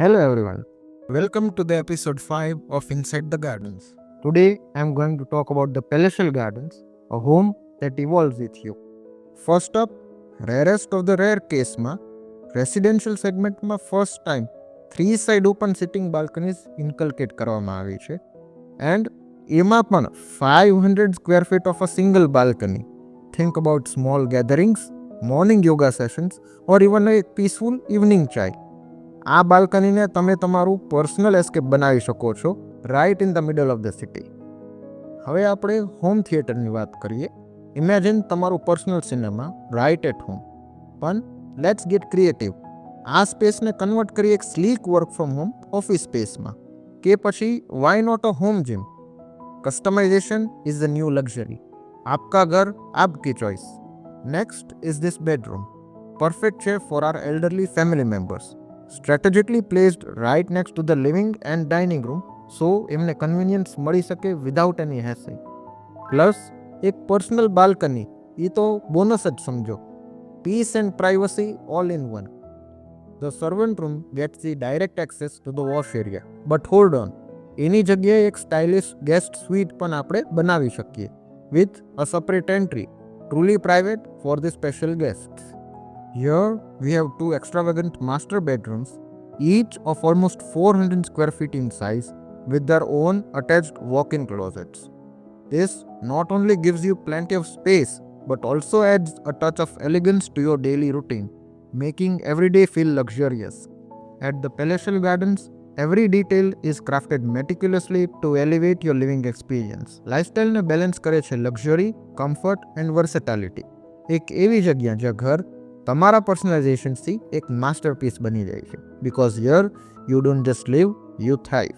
Hello everyone. Welcome to the episode 5 of Inside the Gardens. Today I am going to talk about the palatial gardens, a home that evolves with you. First up, rarest of the rare કેસમાં residential સેગમેન્ટમાં first time 3 side open sitting balconies inculcate કરવામાં આવી છે and એમાં પણ 500 square feet of a single balcony. Think about small gatherings, morning yoga sessions or even a peaceful evening chai. આ બાલ્કનીને તમે તમારું પર્સનલ એસ્કેપ બનાવી શકો છો right in the middle of the city. હવે આપણે હોમ થિયેટરની વાત કરીએ. ઇમેજિન તમારું personal cinema right at home. પણ લેટ્સ ગેટ ક્રિએટિવ. આ સ્પેસને કન્વર્ટ કરીએ એક sleek work from home office સ્પેસમાં, કે પછી why not a home gym. Customization is the new luxury. આપકા ઘર આપકી choice. Next is this bedroom. Perfect છે for our elderly family members. Strategically placed right next to the living and dining room, so એમને convenience મળી શકે without any hassle. Plus એક personal balcony, એ તો બોનસ જ સમજો. Peace and privacy all in one. The servant room gets the direct access to the wash area. But hold on, એની જગ્યાએ એક સ્ટાઇલિશ ગેસ્ટ સ્વીટ પણ આપણે બનાવી શકીએ with a separate entry, truly private for the special guests. Here we have 2 extravagant master bedrooms, each of almost 400 square feet in size, with their own attached walk-in closets. This not only gives you plenty of space, but also adds a touch of elegance to your daily routine, making every day feel luxurious. At the Palatial Gardens, every detail is crafted meticulously to elevate your living experience. Lifestyle ને balance કરે છે luxury, comfort and વર્સેટાલિટી. એક એવી જગ્યા જ્યાં ઘર તમારા પર્સનલાઇઝેશનથી એક માસ્ટરપીસ બની જાય છે. Because here you don't just live, you થ્રાઇવ.